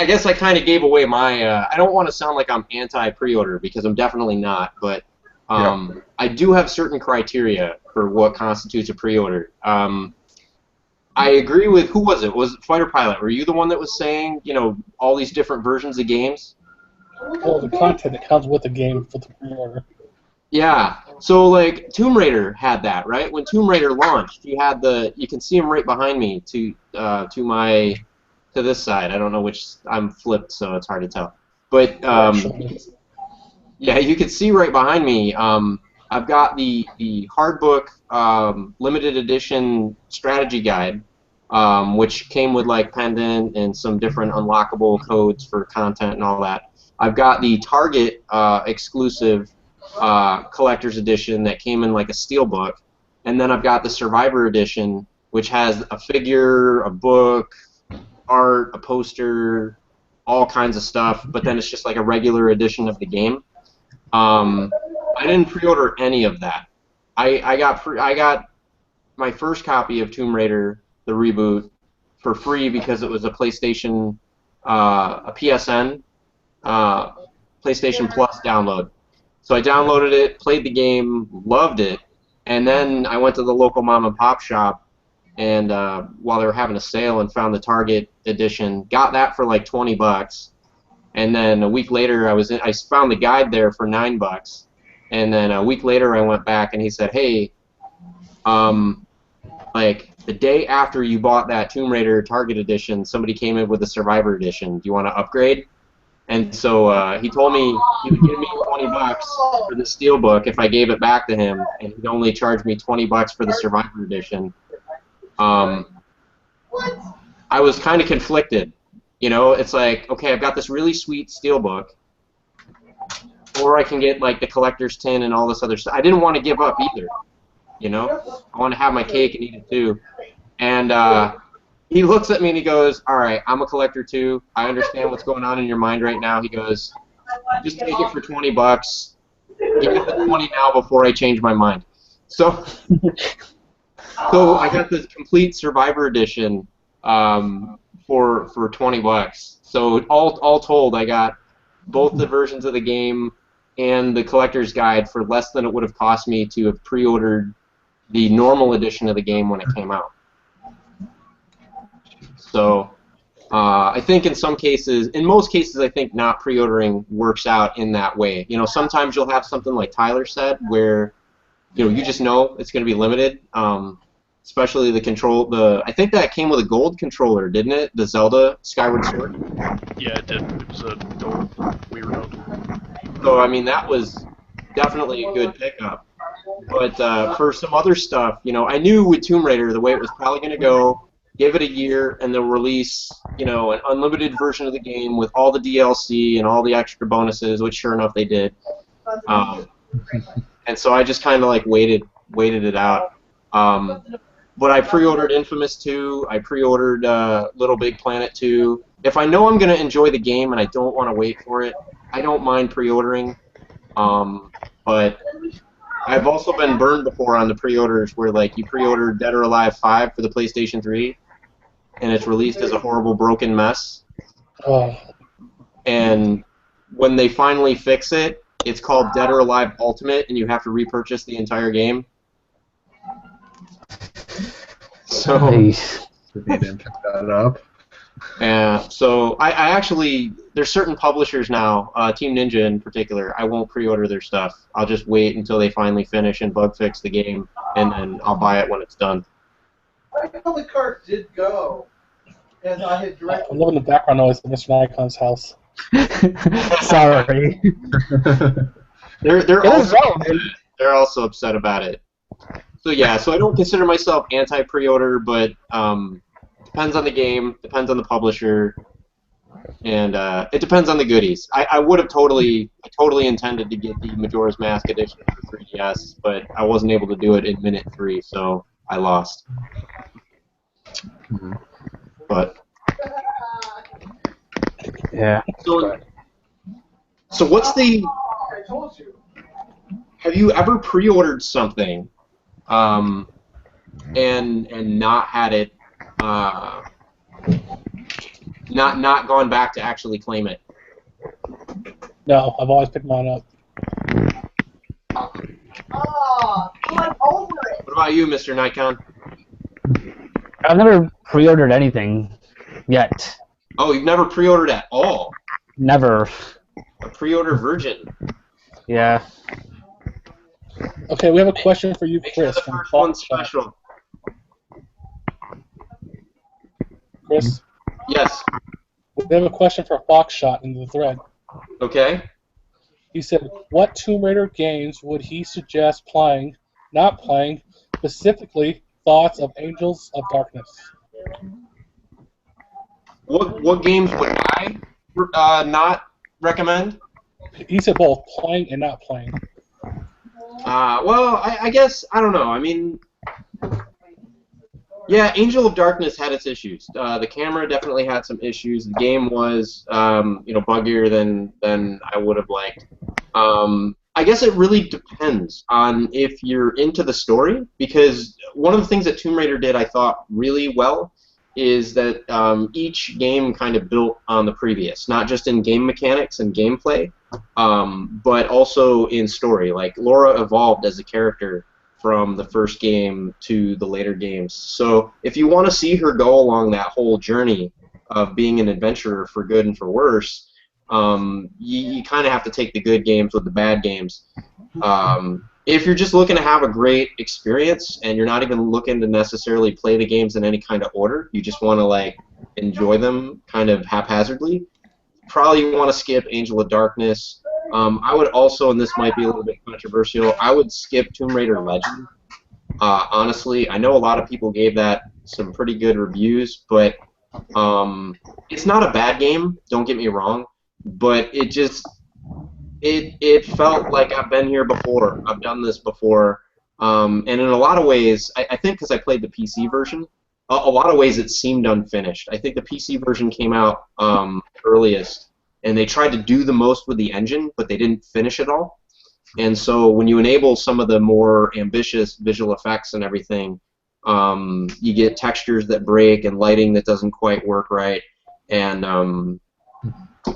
guess I kind of gave away my. I don't want to sound like I'm anti-pre-order, because I'm definitely not. But I do have certain criteria for what constitutes a pre-order. I agree with, who was it? Was it Fighter Pilot? Were you the one that was saying, you know, all these different versions of games? Well, the content that comes with the game for the pre-order. Yeah. So like Tomb Raider had that, right? When Tomb Raider launched, you can see them right behind me to this side. I don't know which, I'm flipped, so it's hard to tell. But yeah, you can see right behind me. I've got the hard book limited edition strategy guide, which came with like pendant and some different unlockable codes for content and all that. I've got the Target exclusive collector's edition that came in like a steelbook, and then I've got the Survivor edition, which has a figure, a book, art, a poster, all kinds of stuff, but then it's just like a regular edition of the game. I didn't pre-order any of that. I got my first copy of Tomb Raider, the reboot, for free because it was a PlayStation, a PSN, PlayStation Plus download. So I downloaded it, played the game, loved it, and then I went to the local mom and pop shop, and while they were having a sale, and found the Target edition, got that for like $20, and then a week later I found the guide there for $9, and then a week later I went back and he said, hey, like the day after you bought that Tomb Raider Target edition, somebody came in with the Survivor edition. Do you want to upgrade? And so he told me he would give me $20 for the steelbook if I gave it back to him, and he'd only charge me $20 for the Survivor edition. I was kind of conflicted. You know, it's like, okay, I've got this really sweet steelbook, or I can get like the collector's tin and all this other stuff. I didn't want to give up either. You know, I want to have my cake and eat it too. And he looks at me and he goes, all right, I'm a collector too. I understand what's going on in your mind right now. He goes, just take it for $20. Give me the 20 now before I change my mind. So I got this complete Survivor edition for $20. So all told, I got both the versions of the game and the collector's guide for less than it would have cost me to have pre-ordered the normal edition of the game when it came out. So I think in most cases, I think not pre-ordering works out in that way. You know, sometimes you'll have something like Tyler said, where you just know it's going to be limited. Especially I think that came with a gold controller, didn't it? The Zelda Skyward Sword. Yeah, it did. It was a gold Wii Remote. So I mean, that was definitely a good pickup. But for some other stuff, you know, I knew with Tomb Raider the way it was probably going to go. Give it a year, and they'll release, you know, an unlimited version of the game with all the DLC and all the extra bonuses, which sure enough they did. And so I just kind of like waited it out. But I pre-ordered Infamous 2. I pre-ordered Little Big Planet 2. If I know I'm going to enjoy the game and I don't want to wait for it, I don't mind pre-ordering. But I've also been burned before on the pre-orders where like you pre-order Dead or Alive 5 for the PlayStation 3, and it's released as a horrible broken mess. Oh. And when they finally fix it, it's called Dead or Alive Ultimate, and you have to repurchase the entire game. So Nice. They didn't pick that up. so I actually, there's certain publishers now, Team Ninja in particular, I won't pre-order their stuff. I'll just wait until they finally finish and bug fix the game, and then I'll buy it when it's done. I know the cart did go, and I had directed. I'm loving the background noise of Mr. Nikon's house. Sorry. They're It was also relevant. they're also upset about it. So yeah, so I don't consider myself anti-pre-order, but depends on the game, depends on the publisher, and it depends on the goodies. I would have totally intended to get the Majora's Mask edition for 3DS, but I wasn't able to do it in minute 3, so I lost. But Yeah. so what's the? I told you. Have you ever pre-ordered something, and not had it, not gone back to actually claim it? No, I've always picked mine up. Ah, I'm over it. What about you, Mr. Nikon? I've never pre-ordered anything yet. Oh, you've never pre-ordered at all? Never. A pre-order virgin. Yeah. Okay, we have a question for you, Make sure Chris. the From first one's Foxshot. special. Chris, Yes. we have a question for Foxshot in the thread. Okay. He said, what Tomb Raider games would he suggest playing, not playing, specifically thoughts of Angels of Darkness? What games would I not recommend? He said both, playing and not playing. Well, I guess, I don't know. I mean, yeah, Angel of Darkness had its issues. The camera definitely had some issues. The game was, buggier than I would have liked. I guess it really depends on if you're into the story, because one of the things that Tomb Raider did, I thought, really well, is that each game kind of built on the previous, not just in game mechanics and gameplay, but also in story. Like, Laura evolved as a character from the first game to the later games. So if you want to see her go along that whole journey of being an adventurer for good and for worse, you kind of have to take the good games with the bad games. If you're just looking to have a great experience and you're not even looking to necessarily play the games in any kind of order, you just want to like enjoy them kind of haphazardly, probably want to skip Angel of Darkness. I would also, and this might be a little bit controversial, I would skip Tomb Raider Legend. Honestly, I know a lot of people gave that some pretty good reviews, but it's not a bad game, don't get me wrong, but it just it felt like I've been here before. I've done this before. And in a lot of ways, I think because I played the PC version, a lot of ways it seemed unfinished. I think the PC version came out earliest, and they tried to do the most with the engine, but they didn't finish it all. And so when you enable some of the more ambitious visual effects and everything, you get textures that break and lighting that doesn't quite work right. And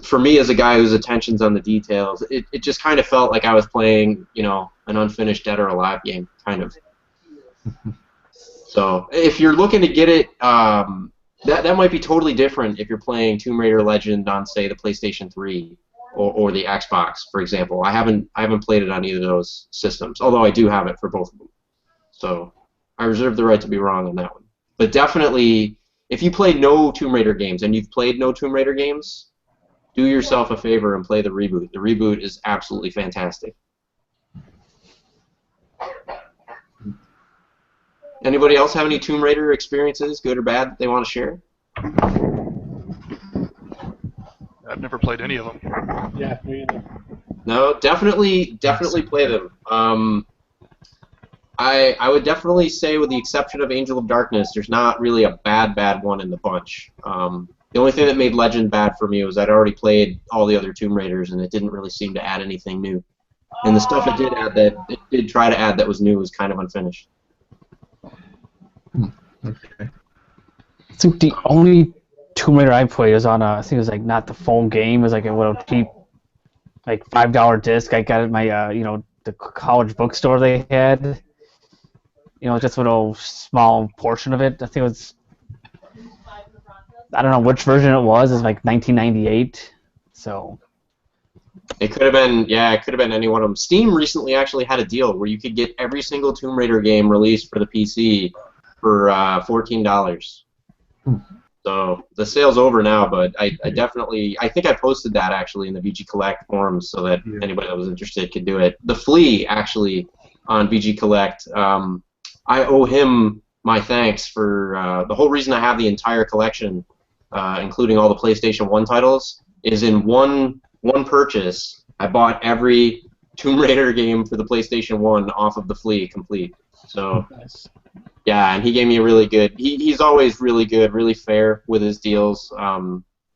for me, as a guy whose attention's on the details, it just kind of felt like I was playing, an unfinished Dead or Alive game, kind of. So if you're looking to get it, that might be totally different if you're playing Tomb Raider Legend on, say, the PlayStation 3 or the Xbox, for example. I haven't played it on either of those systems, although I do have it for both of them. So I reserve the right to be wrong on that one. But definitely, if you play no Tomb Raider games, and you've played no Tomb Raider games, do yourself a favor and play the reboot. The reboot is absolutely fantastic. Anybody else have any Tomb Raider experiences, good or bad, that they want to share? I've never played any of them. Yeah, me either. No, definitely play them. I would definitely say, with the exception of Angel of Darkness, there's not really a bad one in the bunch. The only thing that made Legend bad for me was I'd already played all the other Tomb Raiders, and it didn't really seem to add anything new. And the stuff it did try to add that was new was kind of unfinished. Okay. I think the only Tomb Raider I played was on I think it was like not the full game, it was like a little cheap, like $5 disc I got at my the college bookstore they had. Just a little small portion of it. I think it was, I don't know which version it was. It's like 1998. So It could have been any one of them. Steam recently actually had a deal where you could get every single Tomb Raider game released for the PC for $14. So the sale's over now, but I definitely, I think I posted that actually in the VG Collect forums so that anybody that was interested could do it. The Flea, actually, on VG Collect, I owe him my thanks for the whole reason I have the entire collection, including all the PlayStation 1 titles, is in one purchase. I bought every Tomb Raider game for the PlayStation 1 off of the Flea complete. So. Nice. Yeah, and he gave me a really good. He's always really good, really fair with his deals.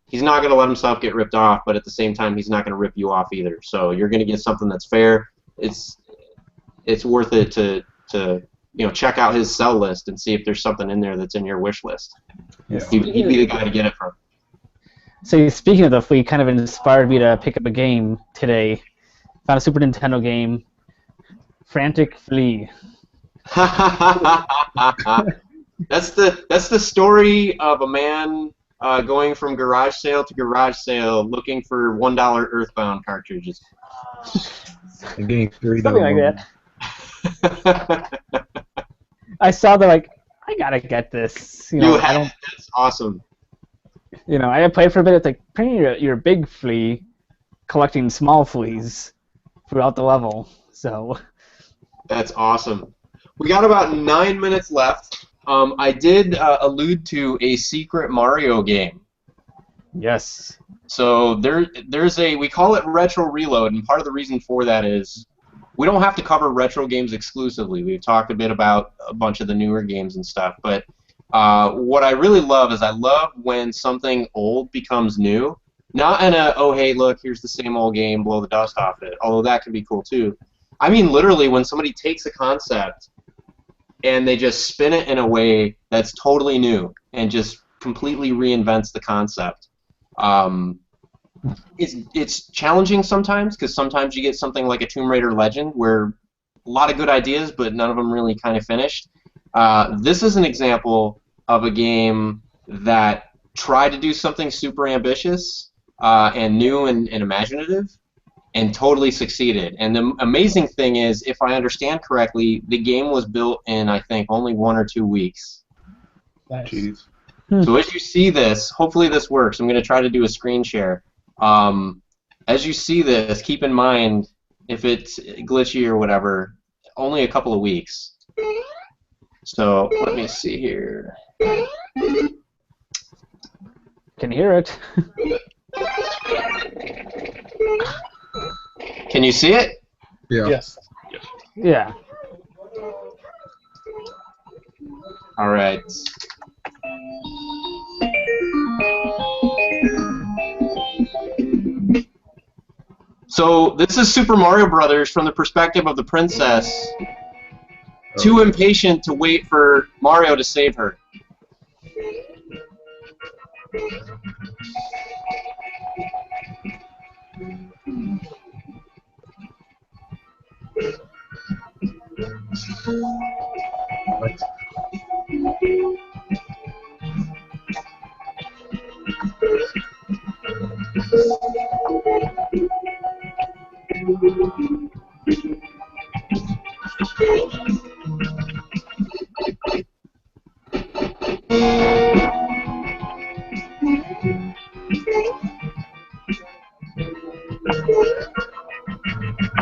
He's not going to let himself get ripped off, but at the same time, he's not going to rip you off either. So you're going to get something that's fair. It's worth it to check out his sell list and see if there's something in there that's in your wish list. Yeah. He'd be the guy to get it from. So speaking of the Flea, kind of inspired me to pick up a game today. Found a Super Nintendo game, Frantic Flea. That's the story of a man going from garage sale to garage sale looking for $1 Earthbound cartridges. And getting $3. Something like that. I saw that, like, I gotta get this. That's awesome. I played for a bit. It's like, apparently you're a big flea collecting small fleas throughout the level. So. That's awesome. We got about 9 minutes left. I did allude to a secret Mario game. Yes. So we call it Retro Reload, and part of the reason for that is we don't have to cover retro games exclusively. We've talked a bit about a bunch of the newer games and stuff, but what I really love is I love when something old becomes new. Not in a, oh, hey, look, here's the same old game, blow the dust off it, although that can be cool too. I mean literally when somebody takes a concept and they just spin it in a way that's totally new and just completely reinvents the concept. It's challenging sometimes because sometimes you get something like a Tomb Raider Legend where a lot of good ideas but none of them really kind of finished. This is an example of a game that tried to do something super ambitious and new and imaginative, and totally succeeded. And the amazing thing is, if I understand correctly, the game was built in, I think, only 1 or 2 weeks. Nice. Jeez. So as you see this, hopefully this works. I'm going to try to do a screen share. As you see this, keep in mind, if it's glitchy or whatever, only a couple of weeks. So let me see here. Can hear it. Can you see it? Yeah. Yes. Yeah. All right. So this is Super Mario Brothers from the perspective of the princess, too impatient to wait for Mario to save her. What?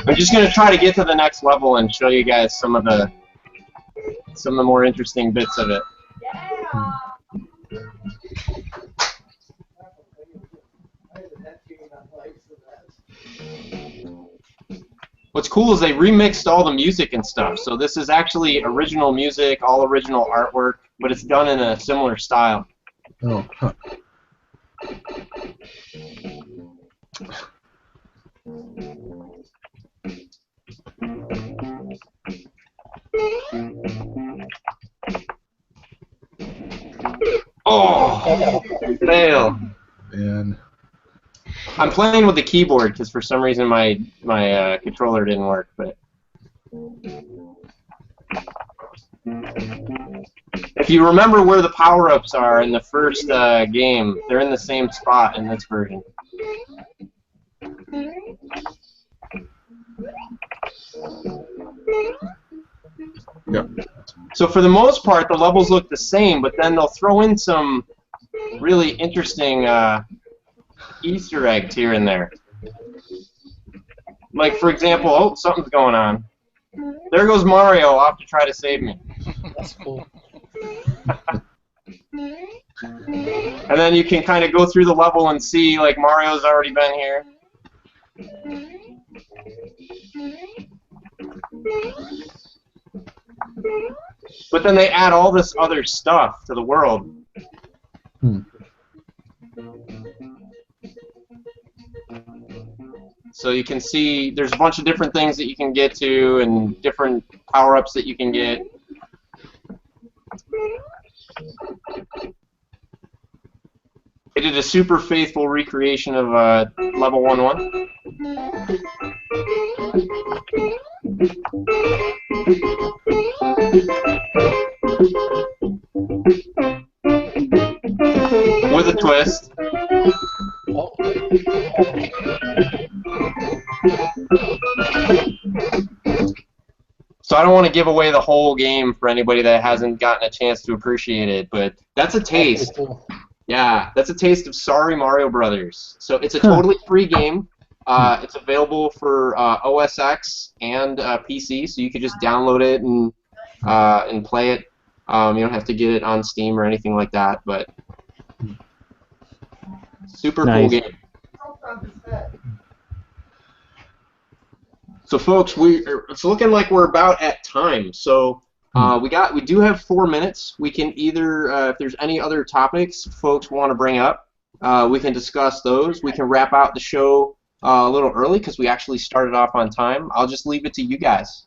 I'm just going to try to get to the next level and show you guys some of the more interesting bits of it. What's cool is they remixed all the music and stuff, so this is actually original music, all original artwork, but it's done in a similar style. Oh, huh. Oh, fail. Man. I'm playing with the keyboard because for some reason my controller didn't work, but if you remember where the power-ups are in the first game, they're in the same spot in this version. Yep. So for the most part, the levels look the same, but then they'll throw in some really interesting Easter eggs here and there. Like, for example, oh, something's going on. There goes Mario off to try to save me. That's cool. And then you can kind of go through the level and see, like, Mario's already been here. But then they add all this other stuff to the world. So you can see there's a bunch of different things that you can get to and different power-ups that you can get. They did a super faithful recreation of level 1-1. With a twist. Oh. So I don't want to give away the whole game for anybody that hasn't gotten a chance to appreciate it, but that's a taste. Cool. Yeah, that's a taste of Sorry Mario Brothers. So it's a totally free game. It's available for OS X and PC, so you could just download it and play it. You don't have to get it on Steam or anything like that, but super cool game. So folks, it's looking like we're about at time. So we do have 4 minutes. We can either, if there's any other topics folks want to bring up, we can discuss those. We can wrap out the show a little early because we actually started off on time. I'll just leave it to you guys.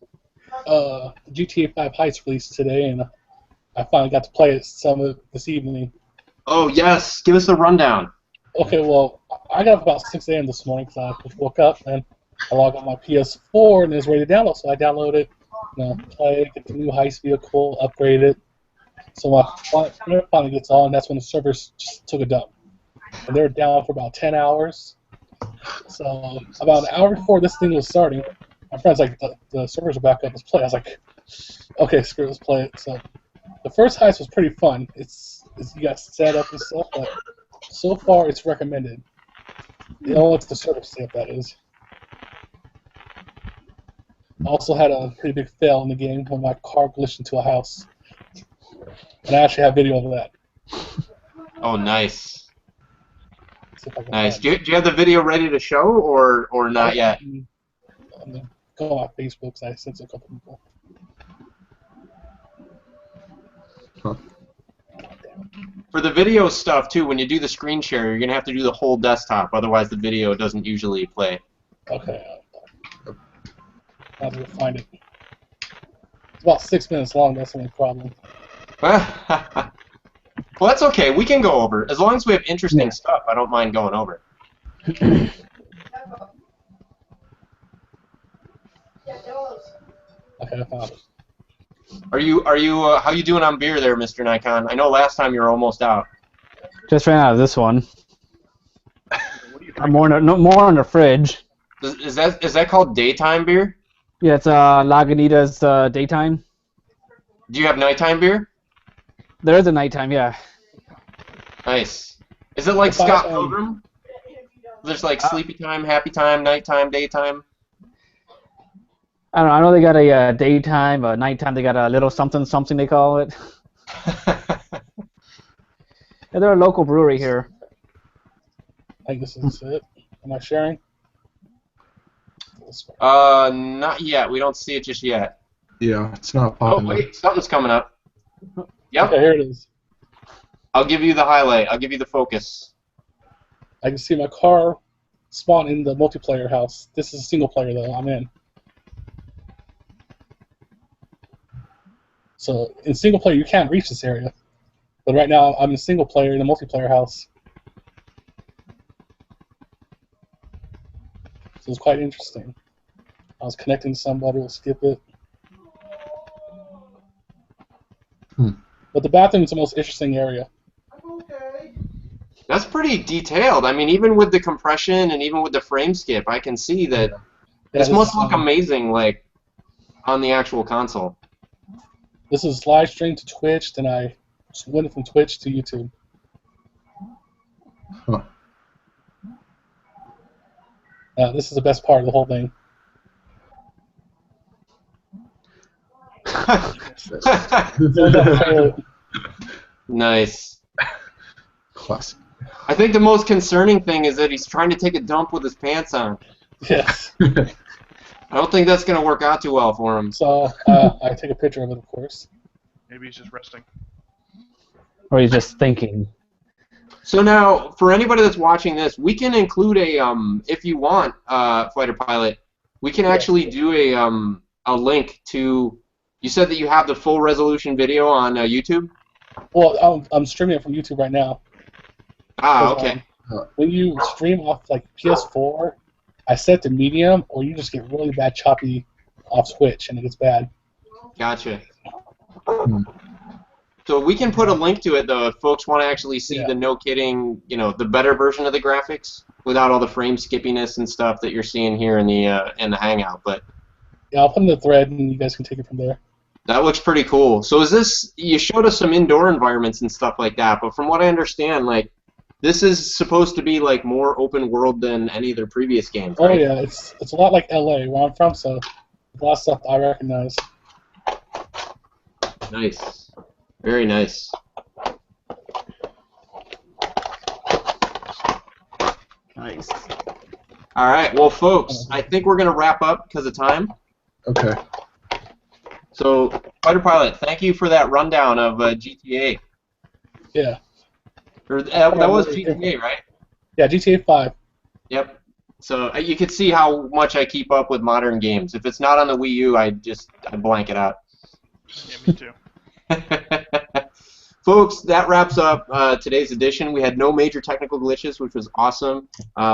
GTA 5 Heights released today, and I finally got to play it some of this evening. Oh yes, give us the rundown. Okay, well, I got up about 6 a.m. this morning because I just woke up and I logged on my PS4 and it was ready to download, so I downloaded it, play, get the new heist vehicle, upgrade it. So my internet finally gets on, and that's when the servers just took a dump. And they were down for about 10 hours. So about an hour before this thing was starting, my friend's like, the servers are back up, let's play. I was like, okay, screw it, let's play it. So the first heist was pretty fun. It's you got set up and stuff, but so far it's recommended. They don't let the server stay up, that is. I also had a pretty big fail in the game when my car glitched into a house. And I actually have video of that. Oh, nice. Nice. Do you have the video ready to show, or not yet? Go on my Facebook, because I sent it to a couple people. Huh. For the video stuff, too, when you do the screen share, you're going to have to do the whole desktop, otherwise the video doesn't usually play. Okay. I'll have to find it. It's about 6 minutes long, that's the only problem. Well, that's okay. We can go over. As long as we have interesting stuff, I don't mind going over. Okay, I found it. Are you how you doing on beer there, Mr. Nikon? I know last time you were almost out. Just ran out of this one. I'm more on the fridge. Is that called daytime beer? Yeah, it's Lagunitas daytime. Do you have nighttime beer? There is a nighttime, yeah. Nice. Is it like Scott Pilgrim? There's like sleepy time, happy time, nighttime, daytime. I don't know. I know they got a daytime, nighttime. They got a little something they call it. Yeah, they're a local brewery here. I guess this is it. Am I sharing? Not yet. We don't see it just yet. Yeah, it's not Oh popping up. wait, something's coming up. Yep. Okay, here it is. I'll give you the highlight. I'll give you the focus. I can see my car spawn in the multiplayer house. This is a single player though. I'm in. So in single player you can't reach this area, but right now I'm in single player in the multiplayer house. So it's quite interesting. I was connecting to somebody. We'll skip it. But the bathroom is the most interesting area. That's pretty detailed. I mean, even with the compression and even with the frame skip, I can see that this must look amazing, like, on the actual console. This is live streamed to Twitch, then I went from Twitch to YouTube. Huh. This is the best part of the whole thing. Nice. Classic. I think the most concerning thing is that he's trying to take a dump with his pants on. Yes. I don't think that's going to work out too well for him. So I take a picture of it, of course. Maybe he's just resting. Or he's just thinking. So now, for anybody that's watching this, we can include a, if you want, Fighter Pilot, we can actually do a link to, you said that you have the full resolution video on YouTube? Well, I'm streaming it from YouTube right now. Ah, okay. When you stream off like PS4, I set to medium, or you just get really bad choppy off Twitch, and it gets bad. Gotcha. So we can put a link to it, though, if folks want to actually see the no kidding, you know, the better version of the graphics without all the frame skippiness and stuff that you're seeing here in the Hangout. But yeah, I'll put in the thread, and you guys can take it from there. that looks pretty cool. So is this? You showed us some indoor environments and stuff like that, but from what I understand, like this is supposed to be like more open world than any of their previous games. Oh Right? yeah, it's a lot like LA, where I'm from, so a lot of stuff I recognize. Nice. Very nice. Nice. All right, well, folks, I think we're going to wrap up because of time. Okay. So, Fighter Pilot, thank you for that rundown of GTA. Yeah. Or, that was GTA, right? Yeah, GTA 5. Yep. So you can see how much I keep up with modern games. If it's not on the Wii U, I blank it out. Yeah, me too. Folks, that wraps up today's edition. We had no major technical glitches, which was awesome.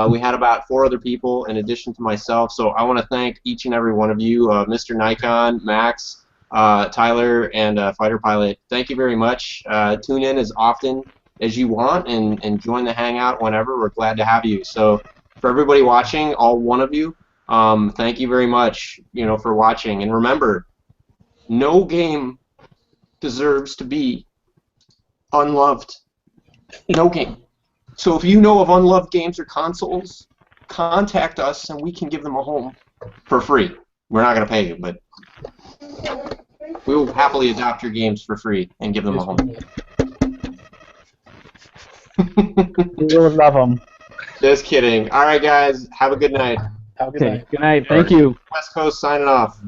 We had about 4 other people in addition to myself, so I want to thank each and every one of you, Mr. Nikon, Max, Tyler, and Fighter Pilot. Thank you very much. Tune in as often as you want and join the Hangout whenever. We're glad to have you. So for everybody watching, all 1 of you, thank you very much, for watching. And remember, no game deserves to be unloved. No game. So if you know of unloved games or consoles, contact us and we can give them a home for free. We're not going to pay you, but we will happily adopt your games for free and give them a home. We would love them. Just kidding. All right, guys. Have a good night. Have a good night. Good night. Thank you. West Coast signing off.